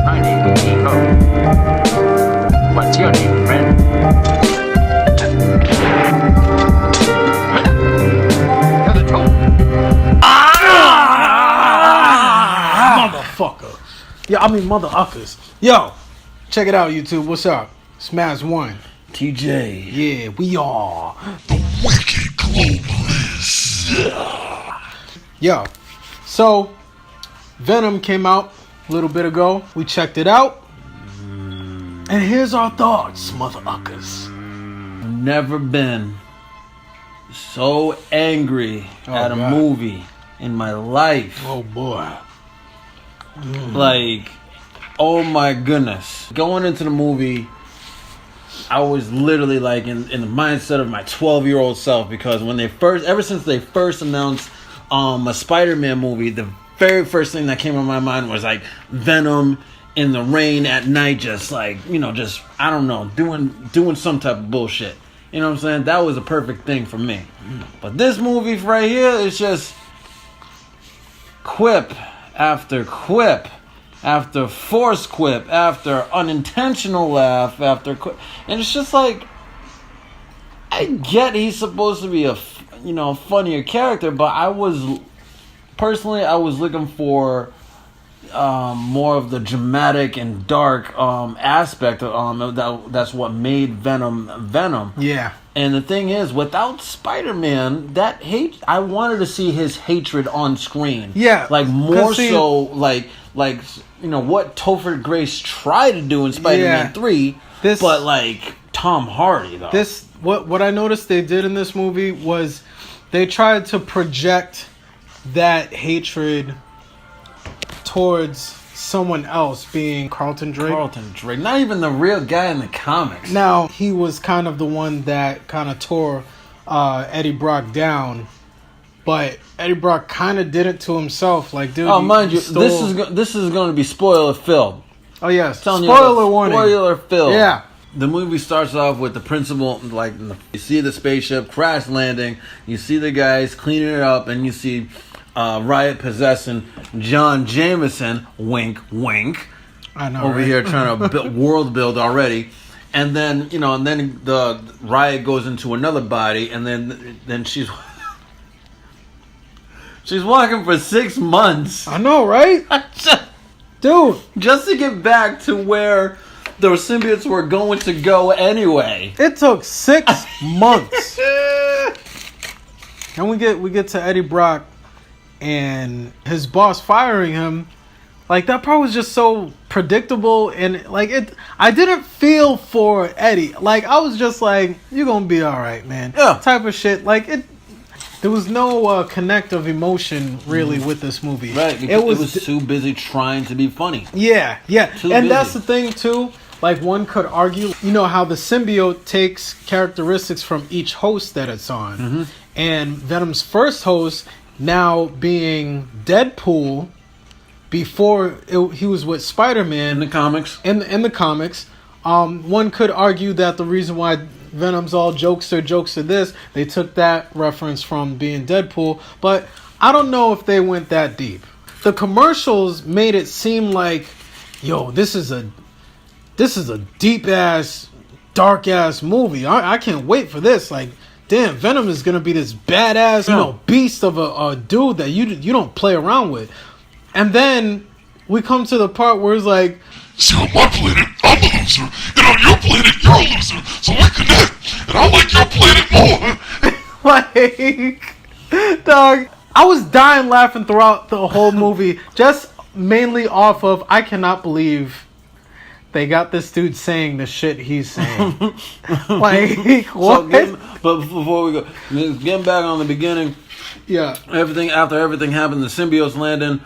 My name is T.O. What's your name, friend? Motherfucker. Yeah, I mean mother-uckers. Yo, check it out, YouTube. What's up? Smash 1. TJ. Yeah, we are The wicked globalists. Yo, so Venom came out a little bit ago. We checked it out. And here's our thoughts, mother-uckers. Never been so angry at a God. movie in my life. Oh boy. Like, oh my goodness. Going into the movie, I was literally like in the mindset of my 12-year-old self, because when ever since they first announced a Spider-Man movie, the very first thing that came in my mind was like Venom in the rain at night, just like, just, I don't know, doing some type of bullshit. You know what I'm saying? That was a perfect thing for me. But this movie right here is just quip after quip after forced quip after unintentional laugh after quip. And it's just like, I get he's supposed to be a funnier character, but I was looking for more of the dramatic and dark aspect of that's what made Venom. Yeah. And the thing is, without Spider-Man, I wanted to see his hatred on screen. Yeah, like more so, like what Topher Grace tried to do in Spider-Man 3, but like Tom Hardy though. What I noticed they did in this movie was they tried to project that hatred towards someone else, being Carlton Drake. Not even the real guy in the comics. Now, he was kind of the one that kind of tore Eddie Brock down, but Eddie Brock kind of did it to himself. Like, dude, mind you, this is going to be spoiler filled. Oh yes, Spoiler warning. Spoiler filled. Yeah. The movie starts off with the principal, like, you see the spaceship crash landing, you see the guys cleaning it up, and you see Riot possessing John Jameson, wink, wink. I know, over right? here trying to world build already, and then the Riot goes into another body, and then she's walking for 6 months. I know, right, dude? Just to get back to where the symbiotes were going to go anyway. It took 6 months, and we get to Eddie Brock and his boss firing him. Like, that part was just so predictable, and like I didn't feel for Eddie. Like, I was just like, you're gonna be all right, man. Yeah. Type of shit. Like, there was no connect of emotion really with this movie. Right. Because it was too busy trying to be funny. Yeah. Too And busy. that's the thing too. Like, one could argue, how the symbiote takes characteristics from each host that it's on. Mm-hmm. And Venom's first host now being Deadpool, before he was with Spider-Man In the comics. In the comics, one could argue that the reason why Venom's all jokester this, they took that reference from being Deadpool, but I don't know if they went that deep. The commercials made it seem like, yo, this is a deep ass, dark ass movie. I can't wait for this. Like, damn, Venom is gonna be this badass, beast of a dude that you don't play around with. And then we come to the part where it's like, See, on my planet, I'm a loser, and on your planet, you're a loser, so we connect, and I like your planet more. like, dog, I was dying laughing throughout the whole movie, just mainly off of, I cannot believe they got this dude saying the shit he's saying. Like, what? But before we go, getting back on the beginning, Yeah. after everything happened, the symbiotes landing,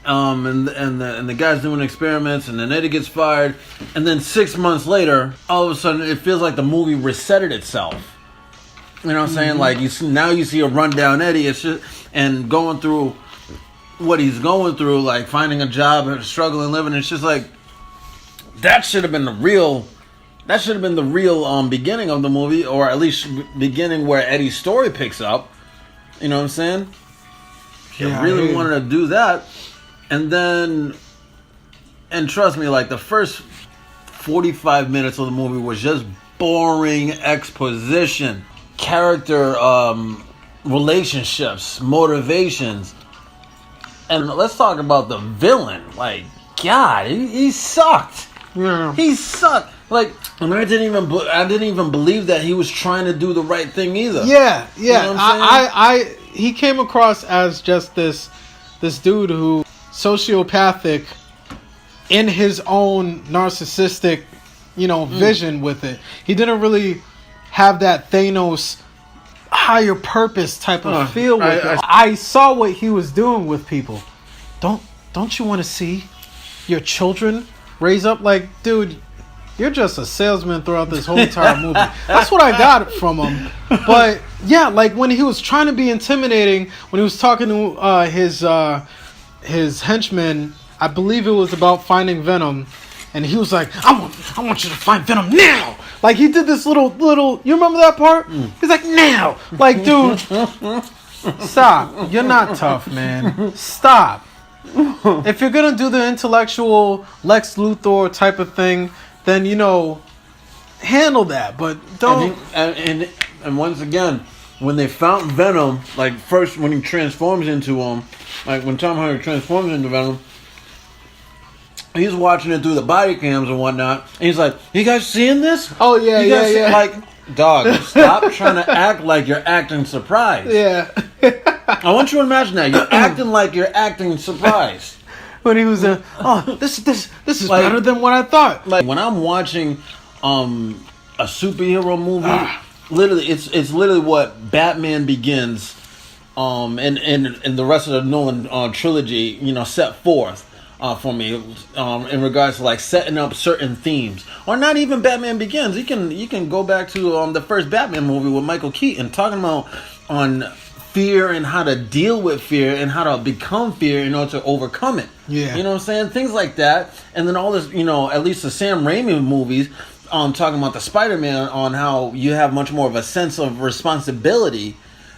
and the guys doing experiments, and then Eddie gets fired, and then 6 months later, all of a sudden, it feels like the movie resetted itself. You know what I'm saying? Like, you see a rundown Eddie, it's just, and going through what he's going through, like finding a job and struggling living. It's just like, that should have been the real beginning of the movie, or at least beginning where Eddie's story picks up. You know what I'm saying? Yeah, I really wanted to do that. And then And trust me, like the first 45 minutes of the movie was just boring exposition, character relationships, motivations. And let's talk about the villain. Like, God, he sucked. Yeah. He sucked. Like, and I didn't even believe that he was trying to do the right thing either. Yeah. You know what I'm saying? He came across as just this dude who sociopathic in his own narcissistic, vision with it. He didn't really have that Thanos higher purpose type of feel with it. I saw what he was doing with people. Don't you want to see your children raise up? Like, dude, you're just a salesman throughout this whole entire movie. That's what I got from him. But yeah, like when he was trying to be intimidating, when he was talking to his henchman, I believe it was about finding Venom, and he was like, I want you to find Venom now. Like he did this little. You remember that part? He's like, now. Like, dude, stop. You're not tough, man. Stop. If you're gonna do the intellectual Lex Luthor type of thing, then handle that. But don't. And once again, when they found Venom, like first when he transforms into him, like when Tom Hardy transforms into Venom, he's watching it through the body cams and whatnot, and he's like, "You guys seeing this? Oh yeah, yeah. Like, dog, stop trying to act like you're acting surprised. Yeah. I want you to imagine that you're acting like you're acting surprised. When he was this is Like, better than what I thought. Like when I'm watching a superhero movie, literally it's literally what Batman Begins and the rest of the Nolan trilogy, set forth for me in regards to like setting up certain themes, or not even Batman Begins. You can go back to the first Batman movie with Michael Keaton talking about on fear and how to deal with fear and how to become fear in order to overcome it. Yeah. You know what I'm saying? Things like that. And then all this, at least the Sam Raimi movies, talking about the Spider-Man on how you have much more of a sense of responsibility,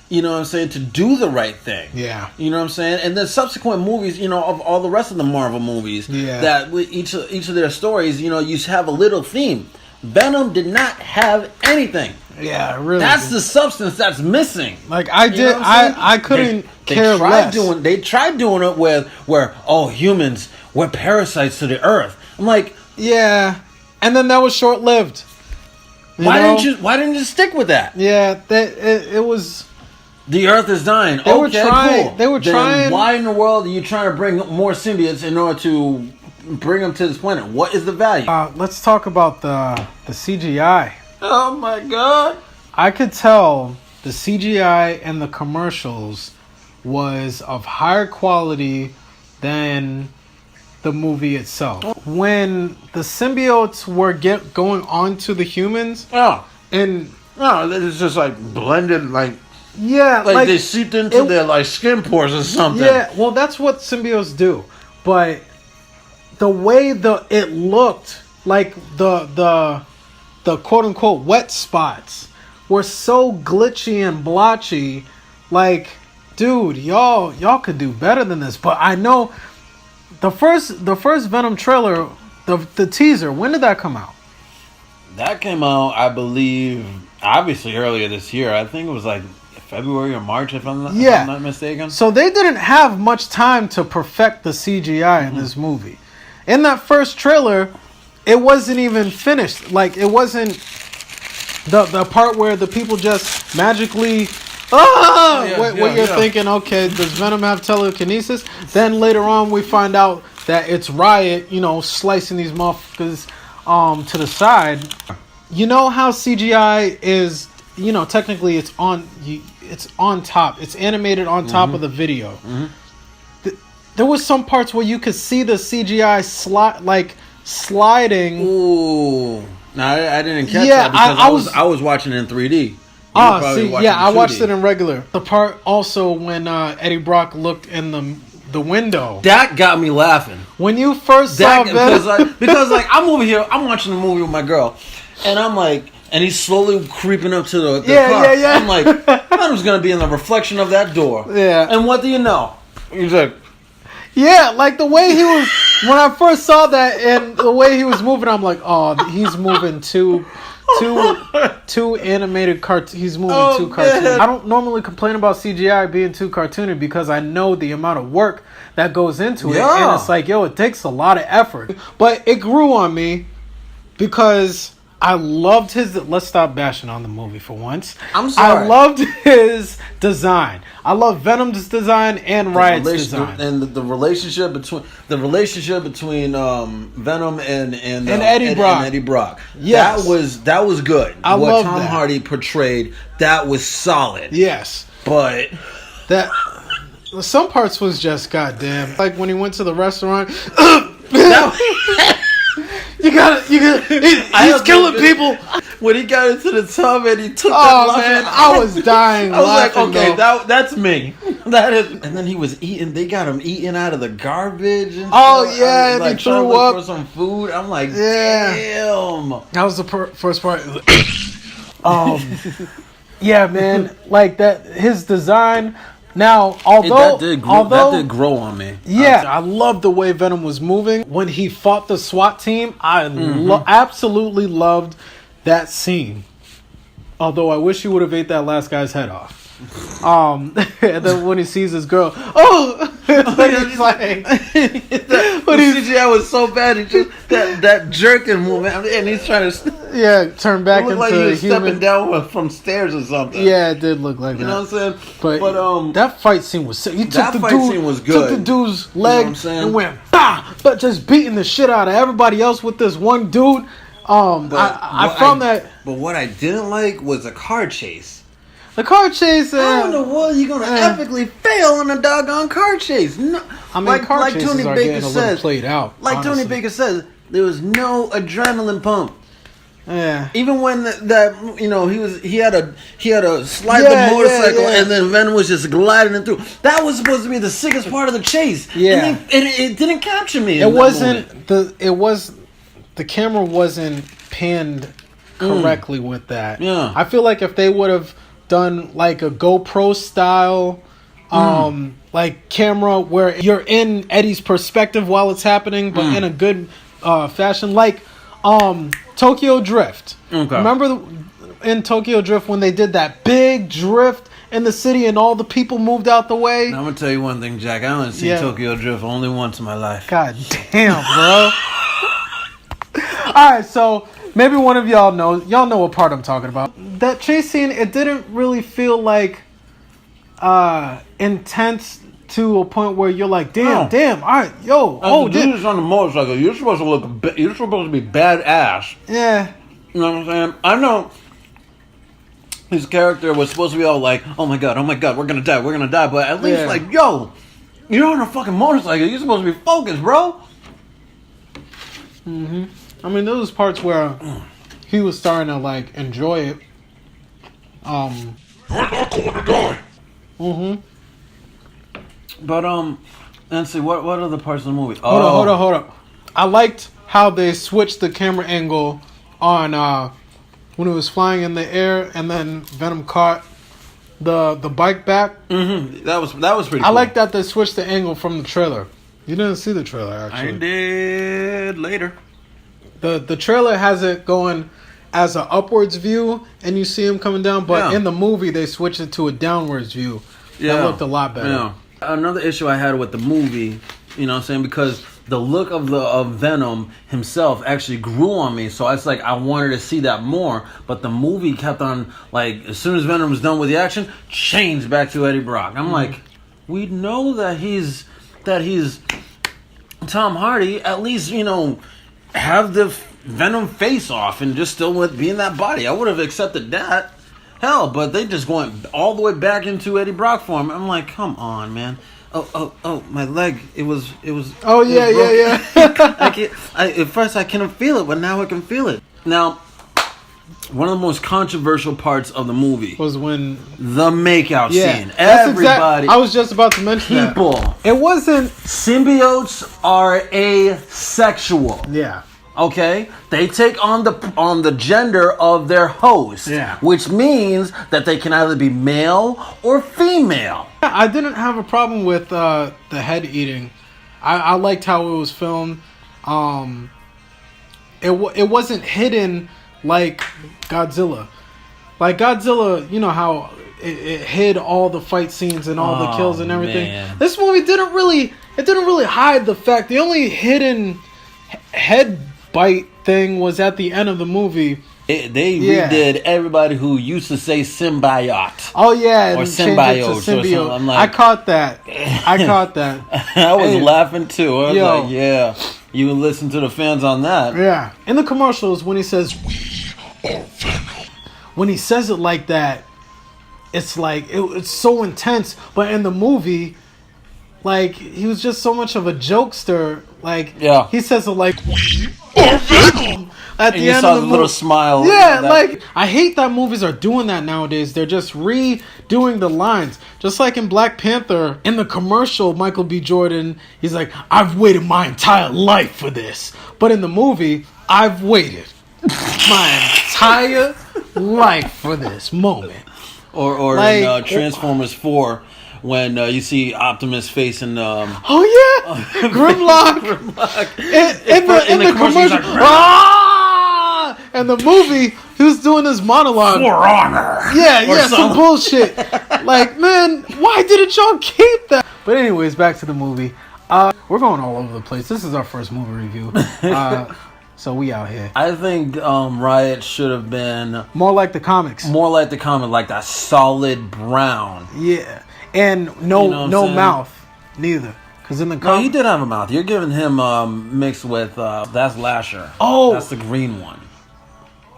you know what I'm saying, to do the right thing. Yeah. You know what I'm saying? And then subsequent movies, of all the rest of the Marvel movies, that with each of their stories, you have a little theme. Venom did not have anything. Yeah, really. That's the substance that's missing. Like I couldn't care less. They tried doing it where humans, we're parasites to the earth. I'm like, yeah, and then that was short lived. Why didn't you stick with that? Yeah, it was. The earth is dying. They were trying. Cool. They were trying. Then why in the world are you trying to bring more symbiotes in order to bring them to this planet? What is the value? Let's talk about the CGI. Oh my god! I could tell the CGI and the commercials was of higher quality than the movie itself. When the symbiotes were going on to the humans, it's just like blended, like they seeped into their like skin pores or something. Yeah, well, that's what symbiotes do. But the way it looked, like the quote unquote wet spots were so glitchy and blotchy. Like, dude, y'all could do better than this. But I know the first Venom trailer, the teaser, when did that come out? That came out, I believe, obviously earlier this year. I think it was like February or March, if I'm not mistaken. So they didn't have much time to perfect the CGI in this movie. In that first trailer, it wasn't even finished. Like, it wasn't the part where the people just magically you're thinking, okay, does Venom have telekinesis? Then later on we find out that it's Riot, slicing these motherfuckers to the side. You know how CGI is, technically it's on top. It's animated on top of the video. There was some parts where you could see the CGI sliding. Ooh. No, I didn't catch that because I was watching it in 3D. I watched it in regular. The part also when Eddie Brock looked in the window. That got me laughing. When you first saw Venom. Because I'm over here, I'm watching the movie with my girl, and I'm like, and he's slowly creeping up to the car. Yeah. I'm like, Venom's gonna be in the reflection of that door. Yeah. And what do you know? He's like, Yeah, like the way he was when I first saw that and the way he was moving, I'm like, oh, he's moving too animated he's moving too cartoony. I don't normally complain about CGI being too cartoony because I know the amount of work that goes into it. And it's like, yo, it takes a lot of effort. But it grew on me because I loved his... Let's stop bashing on the movie for once. I'm sorry. I loved his design. I love Venom's design and Riot's design. And the relationship between Venom and Eddie Brock. Yes. That was good. I what love Tom that. Hardy portrayed, that was solid. Yes. But that... Some parts was just goddamn. Like when he went to the restaurant... You gotta. He's killing people. When he got into the tub and he took I was dying. I was like, okay, that's me. That is. And then he was eating. They got him eating out of the garbage. And and like, he threw up for some food. I'm like, yeah. damn. That was the first part. Yeah, man. Like that. His design. Now, that did grow on me. Yeah, I love the way Venom was moving. When he fought the SWAT team, I absolutely loved that scene. Although I wish he would have ate that last guy's head off. And then when he sees his girl, he's like, the CGI was so bad. He just that jerking movement, and he's trying to turn back into like he was human. stepping down from stairs or something. Yeah, it did look like that. You know what I'm saying? But that fight scene was sick. Scene was good. Took the dude's leg and went but just beating the shit out of everybody else with this one dude. I found that. But what I didn't like was a car chase. The car chase. I don't know what you're gonna epically fail in a doggone car chase. No, I mean, car chases are getting a little played out. Like honestly. Tony Baker says, there was no adrenaline pump. Yeah. Even when he had a slide the motorcycle and then Venom was just gliding it through. That was supposed to be the sickest part of the chase. Yeah. And it didn't capture me. The camera wasn't panned correctly with that. Yeah. I feel like if they would have done like a GoPro style like camera where you're in Eddie's perspective while it's happening, but in a good fashion, like Tokyo Drift. Okay. Remember in Tokyo Drift when they did that big drift in the city and all the people moved out the way? Now, I'm gonna tell you one thing, Jack. I only seen Tokyo Drift only once in my life. God damn, bro. Alright, so maybe one of y'all know what part I'm talking about. That chase scene, it didn't really feel like intense to a point where you're like, damn, alright, yo, dude's on the motorcycle. You're supposed to be badass. Yeah. You know what I'm saying? I know his character was supposed to be all like, oh my god, we're gonna die, but at least like, yo, you're on a fucking motorcycle. You're supposed to be focused, bro. Mm-hmm. I mean, there was parts where he was starting to like enjoy it. You're not going to die. Mm-hmm. But let's see, what other parts of the movie? Hold up. I liked how they switched the camera angle on when it was flying in the air, and then Venom caught the bike back. Mm-hmm. That was pretty cool. I like that they switched the angle from the trailer. You didn't see the trailer, actually. I did later. The trailer has it going as an upwards view, and you see him coming down. But in the movie, they switched it to a downwards view. Yeah. That looked a lot better. Yeah. Another issue I had with the movie, you know what I'm saying, because the look of Venom himself actually grew on me. So it's like I wanted to see that more. But the movie kept on, like, as soon as Venom was done with the action, changed back to Eddie Brock. I'm like, we know that he's Tom Hardy. At least, have the Venom face off and just still with being that body. I would have accepted that. Hell, but they just going all the way back into Eddie Brock form. I'm like, come on, man. Oh, my leg. It was. Oh yeah. At first I couldn't feel it, but now I can feel it. Now, one of the most controversial parts of the movie was when the makeout scene. That's Everybody. I was just about to mention people. That. It wasn't. Symbiotes are asexual. Yeah. Okay, they take on the gender of their host, which means that they can either be male or female. I didn't have a problem with the head eating I liked how it was filmed. It wasn't hidden like Godzilla. Like Godzilla, you know how it hid all the fight scenes and all the kills and everything. Man. This movie didn't really hide the fact. The only hidden head bite thing was at the end of the movie. They redid everybody who used to say symbiote. Oh yeah, or and changed it to symbiote or something. symbiote. I'm like, I caught that. I was Hey, laughing too. I was yo. like, yeah, you listen to the fans on that. Yeah. In the commercials, when he says We are Venom. when he says it like that, it's like it's so intense. But in the movie, like he was just so much of a jokester. Like he says it like We are Venom. at And the you end saw of the the little movie. smile. Yeah, like I hate that movies are doing that nowadays. They're just redoing the lines. Just like in Black Panther, in the commercial, Michael B. Jordan, he's like, "I've waited my entire life for this." But in the movie, I've waited my entire life for this moment. Or like, in Transformers 4, when you see Optimus facing Oh yeah, Grimlock. In the commercial, he's like, ah! And the movie, he was doing this monologue. For honor. Yeah, some something. bullshit. Like, man, why didn't y'all keep that? But anyways, back to the movie. We're going all over the place. This is our first movie review. So we out here. I think Riot should have been More like the comics. more like the comic, like that solid brown. Yeah. And You know what I'm saying? mouth. Neither. Because in the No, comics... he did have a mouth. You're giving him mixed with that's Lasher. Oh. That's the green one.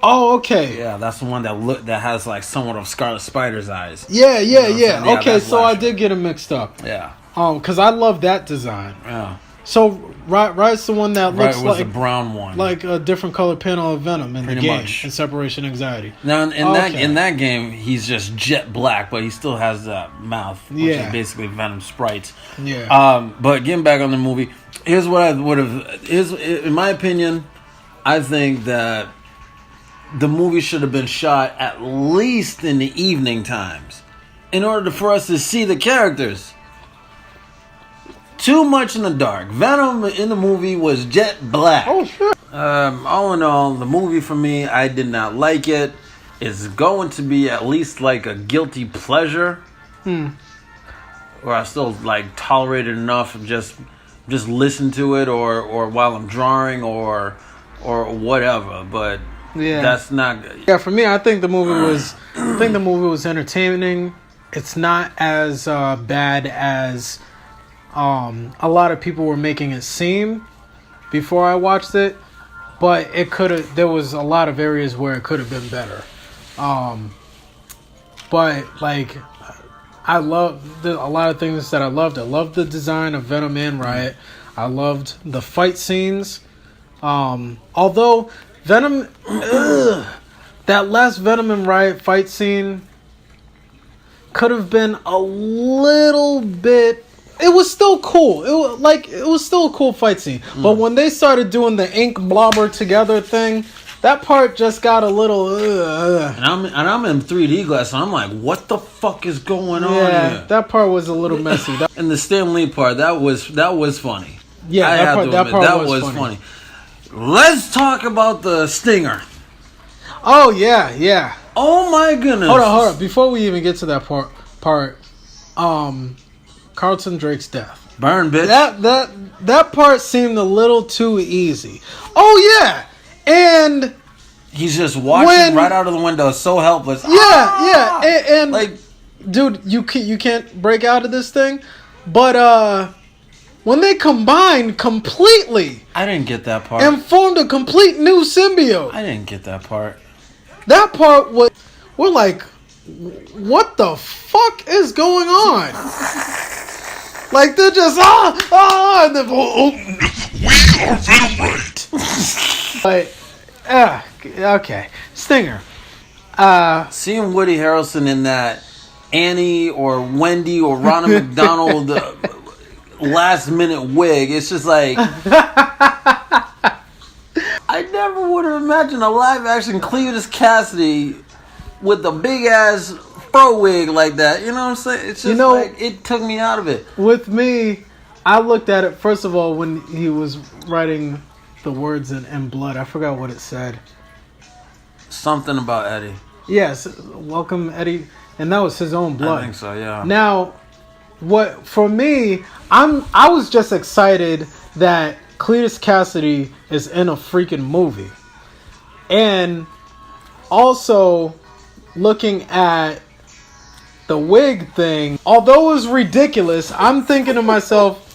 Oh, okay. Yeah, that's the one that has like somewhat of Scarlet Spider's eyes. Yeah. what I'm saying? Yeah, Okay, that's so I Lasher. did get them mixed up. Yeah. Because I love that design. Yeah. So, Riot's the one that Right, looks it was like... the brown one. Like a different color panel of Venom in Pretty the game, much. in Separation Anxiety. Now Okay. in that game, he's just jet black, but he still has that mouth, which Yeah. is basically Venom sprites. Yeah. But getting back on the movie, here's what I would have. In my opinion, I think that the movie should have been shot at least in the evening times, in order for us to see the characters. Too much in the dark. Venom in the movie was jet black. Oh, shit. All in all, the movie for me, I did not like it. It's going to be at least like a guilty pleasure. Or I still like tolerate it enough and just listen to it or while I'm drawing or whatever. But Yeah. that's not. Yeah, for me, I think the movie was entertaining. It's not as bad as a lot of people were making it seem before I watched it, but there was a lot of areas where it could have been better. But like, I loved a lot of things that I loved. I loved the design of Venom and Riot. I loved the fight scenes. Although Venom, that last Venom and Riot fight scene could have been a little bit. It was still cool. It was still a cool fight scene. But when they started doing the ink blobber together thing, that part just got a little. And I'm in 3D glass, so I'm like, what the fuck is going on Yeah, here? that part was a little messy. And the Stan Lee part, that was funny. Yeah, I that have part- to that admit, part was funny. Let's talk about the stinger. Oh yeah. Oh my goodness. Hold on. Before we even get to that part, Carlton Drake's death. Burn, bitch. That part seemed a little too easy. Oh yeah, and He's just watching right out of the window, so helpless. yeah, and Like, dude, you can't break out of this thing. But when they combined completely I didn't get that part. and formed a complete new symbiote, I didn't get that part. that part was, we're like, what the fuck is going on? Like they're just and then We are Venom right. okay, Stinger. Seeing Woody Harrelson in that Annie or Wendy or Ronald McDonald last minute wig, it's just like I never would have imagined a live action Cletus Cassidy with a big ass fro wig like that. You know what I'm saying? It's just like it took me out of it. With me, I looked at it first of all when he was writing the words in blood. I forgot what it said. Something about Eddie. Yes, welcome Eddie, and that was his own blood. I think so, yeah. Now, what for me, I was just excited that Cletus Cassidy is in a freaking movie, and also looking at the wig thing. Although it was ridiculous, I'm thinking to myself,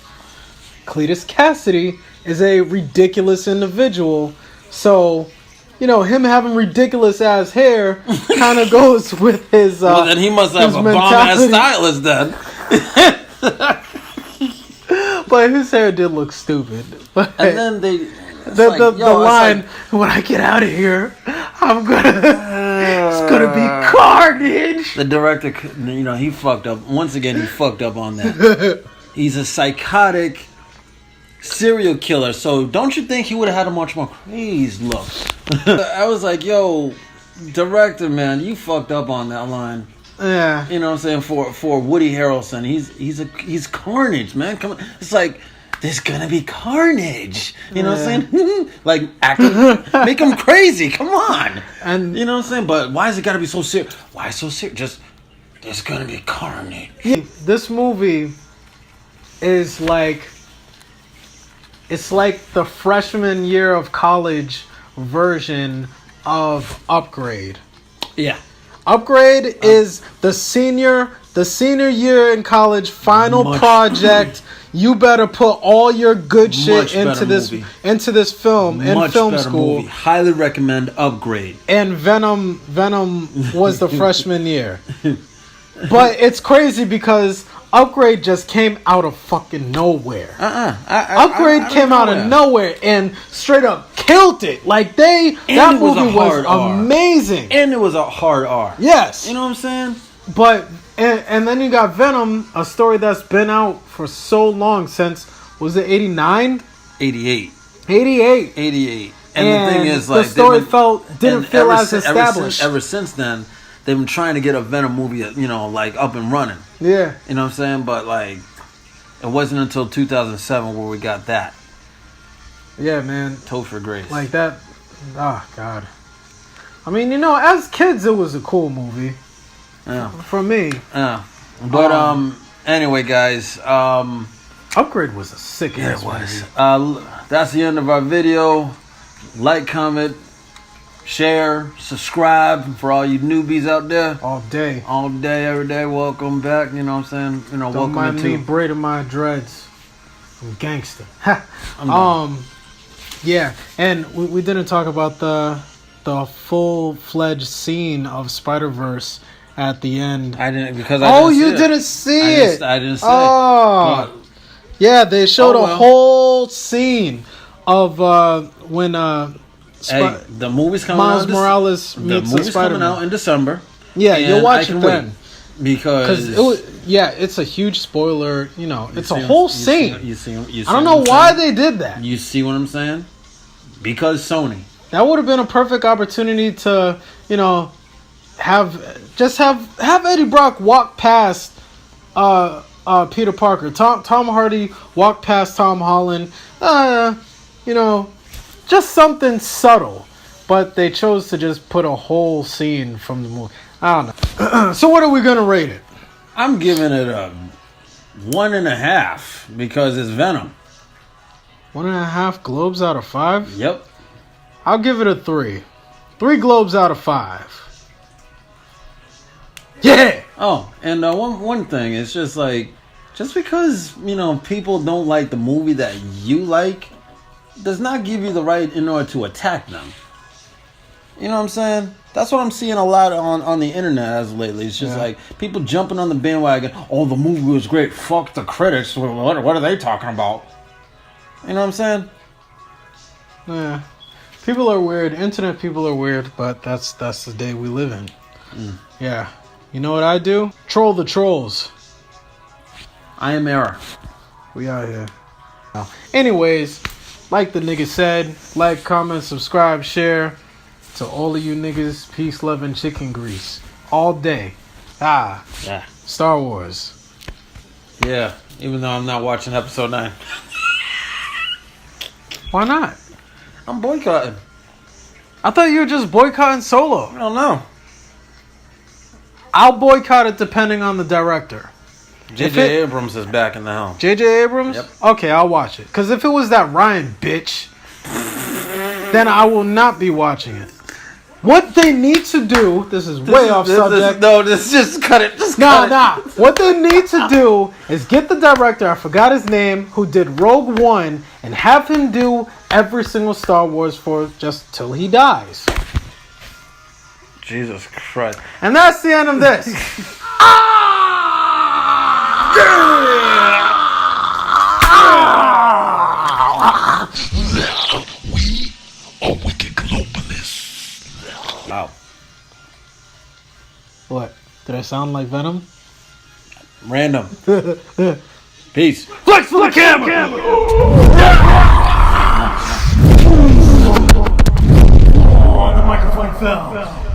Cletus Cassidy is a ridiculous individual, so. You know, him having ridiculous ass hair kind of goes with his. Well, then he must have a bomb ass stylist then. But his hair did look stupid. But and then they. The line, when I get out of here, I'm gonna. It's gonna be carnage. The director, you know, he fucked up. Once again, he fucked up on that. He's a psychotic serial killer, so don't you think he would have had a much more crazed look? I was like, yo, director, man, you fucked up on that line. Yeah, you know what I'm saying? For Woody Harrelson, he's carnage, man. Come on, it's like there's gonna be carnage. You know what I'm saying? Like make him crazy. Come on, and you know what I'm saying? But why is it gotta be so serious? Why so serious? Just there's gonna be carnage. This movie is like. It's like the freshman year of college version of Upgrade. Yeah. Upgrade is the senior year in college final project. You better put all your good shit into this film in film school. Movie. Highly recommend Upgrade. And Venom was the freshman year. But it's crazy because Upgrade just came out of fucking nowhere. Upgrade came out of nowhere and straight up killed it. Like that movie was amazing. And it was a hard R. Yes. You know what I'm saying? But and then you got Venom, a story that's been out for so long since, was it 89? 88. 88. And the thing is, like, the story didn't feel as established. Ever since then, they've been trying to get a Venom movie, you know, like up and running. Yeah. You know what I'm saying? But like, it wasn't until 2007 where we got that. Yeah, man. Topher Grace. Like that. Oh, God. I mean, you know, as kids, it was a cool movie. Yeah. For me. Yeah. But, anyway, guys. Upgrade was a sick ass movie. That's the end of our video. Like, comment, share, subscribe for all you newbies out there. All day, every day. Welcome back. You know what I'm saying? You know, don't welcome mind me braiding my dreads. I'm gangster. Yeah, and we didn't talk about the full-fledged scene of Spider-Verse at the end. I didn't because I didn't see it. I didn't see it. Yeah, they showed a whole scene of when the movie's coming Miles out. Morales meets the Spider-Man. Coming out in December. Yeah, you'll watch it then. Because it's a huge spoiler. You know, it's a whole scene. You see I don't know why they did that. You see what I'm saying? Because Sony. That would have been a perfect opportunity to, you know, have Eddie Brock walk past Peter Parker. Tom Hardy walk past Tom Holland. You know, just something subtle. But they chose to just put a whole scene from the movie. I don't know. So what are we gonna rate it? I'm giving it a 1.5 because it's Venom. 1.5 globes out of 5? Yep. I'll give it a 3. 3 globes out of 5. Yeah! Oh, and one thing, it's just like, just because, you know, people don't like the movie that you like, does not give you the right in order to attack them. You know what I'm saying? That's what I'm seeing a lot on the internet as of lately. It's just like people jumping on the bandwagon. Oh, the movie was great. Fuck the critics. What are they talking about? You know what I'm saying? Yeah. People are weird. Internet people are weird, but that's the day we live in. Yeah. You know what I do? Troll the trolls. I am Era. We out here. Anyways, like the nigga said, like, comment, subscribe, share. To all of you niggas, peace, love, and chicken grease. All day. Yeah. Star Wars. Yeah, even though I'm not watching episode 9. Why not? I'm boycotting. I thought you were just boycotting Solo. I don't know. I'll boycott it depending on the director. J.J. Abrams is back in the helm. J.J. Abrams? Yep. Okay, I'll watch it. Because if it was that Ryan bitch, then I will not be watching it. What they need to do, this is way off subject. Just cut it. Just Nah, cut nah. What they need to do is get the director, I forgot his name, who did Rogue One, and have him do every single Star Wars for just till he dies. Jesus Christ. And that's the end of this. We are wicked globalists. Wow. What? Did I sound like Venom? Random. Peace. Flex for the camera! The microphone fell.